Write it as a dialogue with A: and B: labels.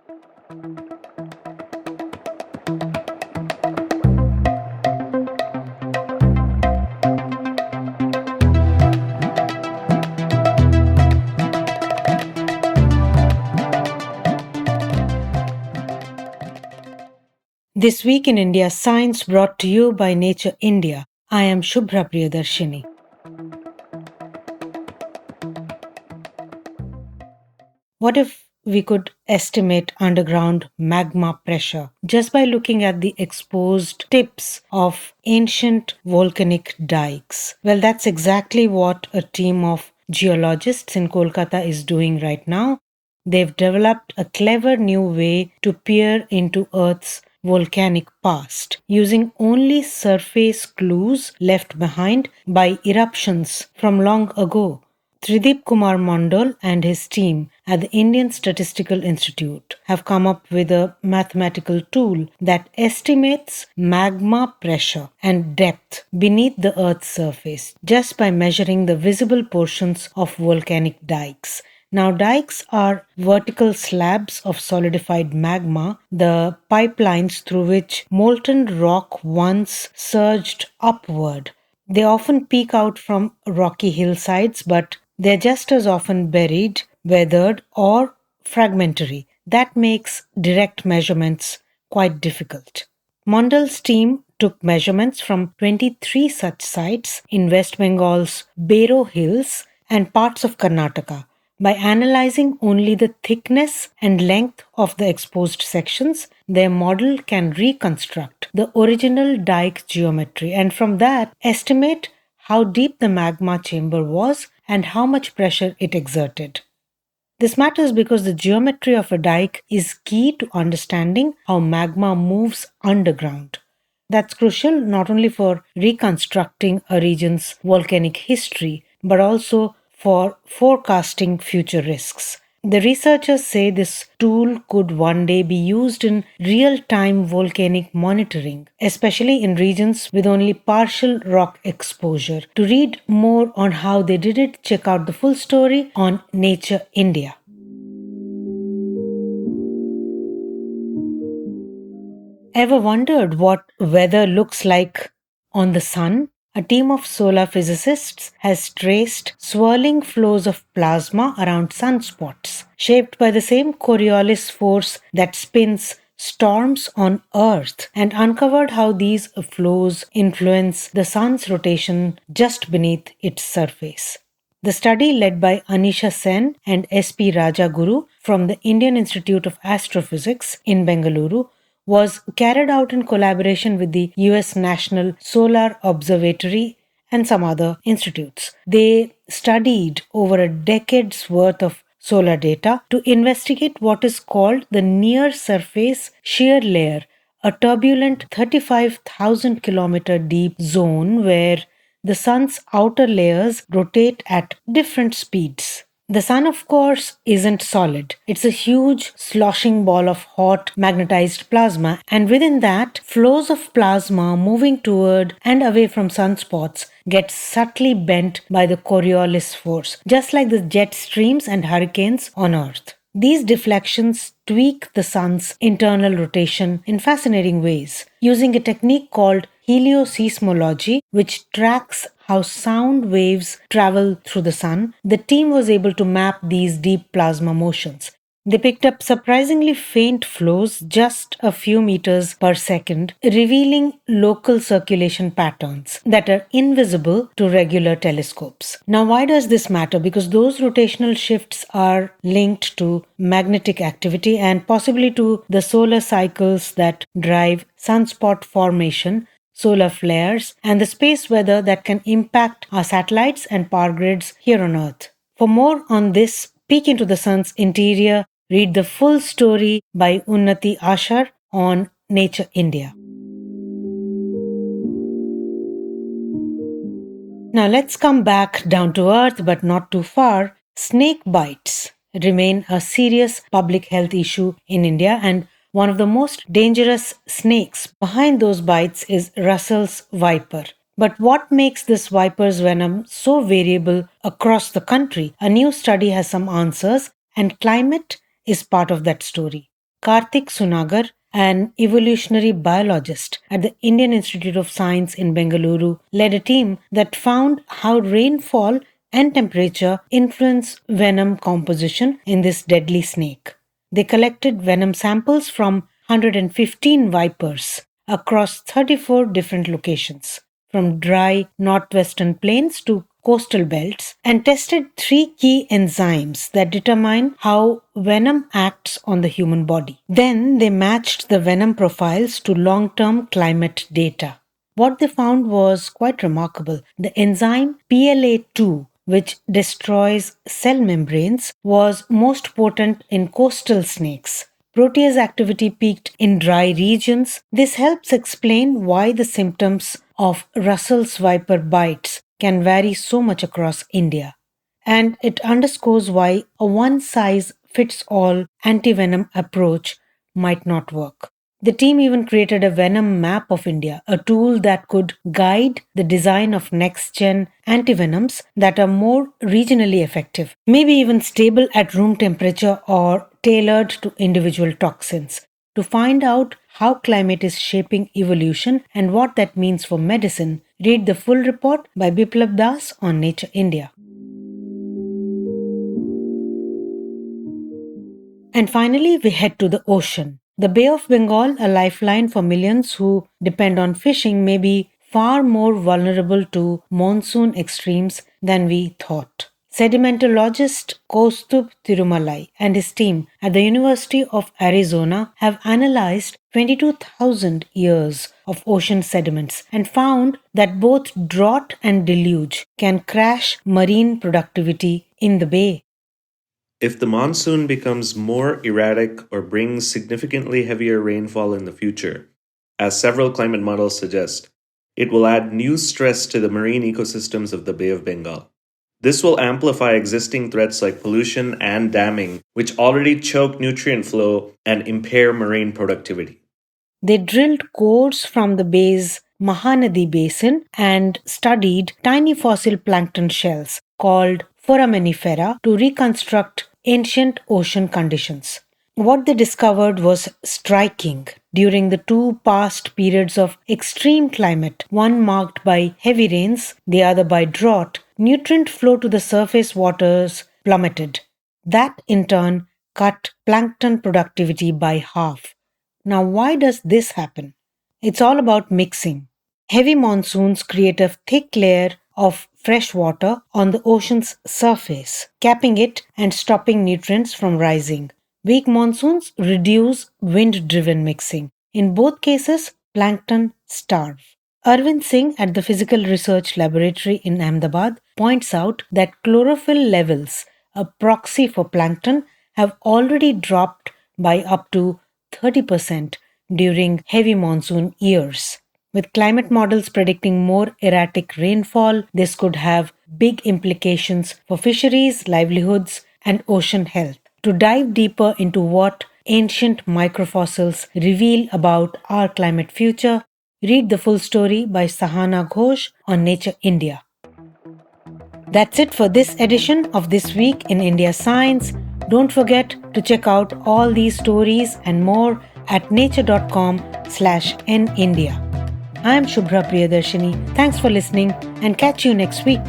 A: This week in India Science brought to you by Nature India. I am Shubhra Priyadarshini. What if we could estimate underground magma pressure just by looking at the exposed tips of ancient volcanic dykes? Well, that's exactly what a team of geologists in Kolkata is doing right now. They've developed a clever new way to peer into Earth's volcanic past using only surface clues left behind by eruptions from long ago. Tridip Kumar Mondal and his team at the Indian Statistical Institute have come up with a mathematical tool that estimates magma pressure and depth beneath the Earth's surface just by measuring the visible portions of volcanic dykes. Now, dykes are vertical slabs of solidified magma, the pipelines through which molten rock once surged upward. They often peek out from rocky hillsides, but they're just as often buried, weathered, or fragmentary. That makes direct measurements quite difficult. Mondal's team took measurements from 23 such sites in West Bengal's Bero Hills and parts of Karnataka. By analyzing only the thickness and length of the exposed sections, their model can reconstruct the original dike geometry and from that estimate how deep the magma chamber was and how much pressure it exerted. This matters because the geometry of a dike is key to understanding how magma moves underground. That's crucial not only for reconstructing a region's volcanic history, but also for forecasting future risks. The researchers say this tool could one day be used in real-time volcanic monitoring, especially in regions with only partial rock exposure. To read more on how they did it, check out the full story on Nature India. Ever wondered what weather looks like on the sun? A team of solar physicists has traced swirling flows of plasma around sunspots, shaped by the same Coriolis force that spins storms on Earth, and uncovered how these flows influence the sun's rotation just beneath its surface. The study, led by Anisha Sen and S.P. Rajaguru from the Indian Institute of Astrophysics in Bengaluru, was carried out in collaboration with the US National Solar Observatory and some other institutes. They studied over a decade's worth of solar data to investigate what is called the near surface shear layer, a turbulent 35,000 kilometer deep zone where the sun's outer layers rotate at different speeds. The sun, of course, isn't solid. It's a huge, sloshing ball of hot, magnetized plasma, and within that, flows of plasma moving toward and away from sunspots get subtly bent by the Coriolis force, just like the jet streams and hurricanes on Earth. These deflections tweak the sun's internal rotation in fascinating ways, using a technique called helioseismology, which tracks how sound waves travel through the sun. The team was able to map these deep plasma motions. They picked up surprisingly faint flows, just a few meters per second, revealing local circulation patterns that are invisible to regular telescopes. Now, why does this matter? Because those rotational shifts are linked to magnetic activity and possibly to the solar cycles that drive sunspot formation, solar flares, and the space weather that can impact our satellites and power grids here on Earth. For more on this peek into the sun's interior, read the full story by Unnati Ashar on Nature India. Now let's come back down to earth, but not too far. Snake bites remain a serious public health issue in India, and one of the most dangerous snakes behind those bites is Russell's viper. But what makes this viper's venom so variable across the country? A new study has some answers, and climate is part of that story. Karthik Sunagar, an evolutionary biologist at the Indian Institute of Science in Bengaluru, led a team that found how rainfall and temperature influence venom composition in this deadly snake. They collected venom samples from 115 vipers across 34 different locations, from dry northwestern plains to coastal belts, and tested three key enzymes that determine how venom acts on the human body. Then they matched the venom profiles to long term climate data. What they found was quite remarkable. The enzyme PLA2, which destroys cell membranes, was most potent in coastal snakes. Protease activity peaked in dry regions. This helps explain why the symptoms of Russell's viper bites can vary so much across India. And it underscores why a one size fits all antivenom approach might not work. The team even created a venom map of India, a tool that could guide the design of next gen antivenoms that are more regionally effective, maybe even stable at room temperature or tailored to individual toxins. To find out how climate is shaping evolution and what that means for medicine, read the full report by Biplab Das on Nature India. And finally, we head to the ocean. The Bay of Bengal, a lifeline for millions who depend on fishing, may be far more vulnerable to monsoon extremes than we thought. Sedimentologist Kaustubh Tirumalai and his team at the University of Arizona have analyzed 22,000 years of ocean sediments and found that both drought and deluge can crash marine productivity in the bay.
B: If the monsoon becomes more erratic or brings significantly heavier rainfall in the future, as several climate models suggest, it will add new stress to the marine ecosystems of the Bay of Bengal. This will amplify existing threats like pollution and damming, which already choke nutrient flow and impair marine productivity.
A: They drilled cores from the bay's Mahanadi basin and studied tiny fossil plankton shells called foraminifera to reconstruct ancient ocean conditions. What they discovered was striking. During the two past periods of extreme climate, one marked by heavy rains, the other by drought, nutrient flow to the surface waters plummeted. That in turn cut plankton productivity by half. Now, why does this happen? It's all about mixing. Heavy monsoons create a thick layer of fresh water on the ocean's surface, capping it and stopping nutrients from rising. Weak monsoons reduce wind driven mixing. In both cases, plankton starve. Arvind Singh at the Physical Research Laboratory in Ahmedabad points out that chlorophyll levels, a proxy for plankton, have already dropped by up to 30% during heavy monsoon years. With climate models predicting more erratic rainfall, this could have big implications for fisheries, livelihoods, and ocean health. To dive deeper into what ancient microfossils reveal about our climate future, read the full story by Sahana Ghosh on Nature India. That's it for this edition of This Week in India Science. Don't forget to check out all these stories and more at nature.com/nindia. I'm Shubhra Priyadarshini. Thanks for listening and catch you next week.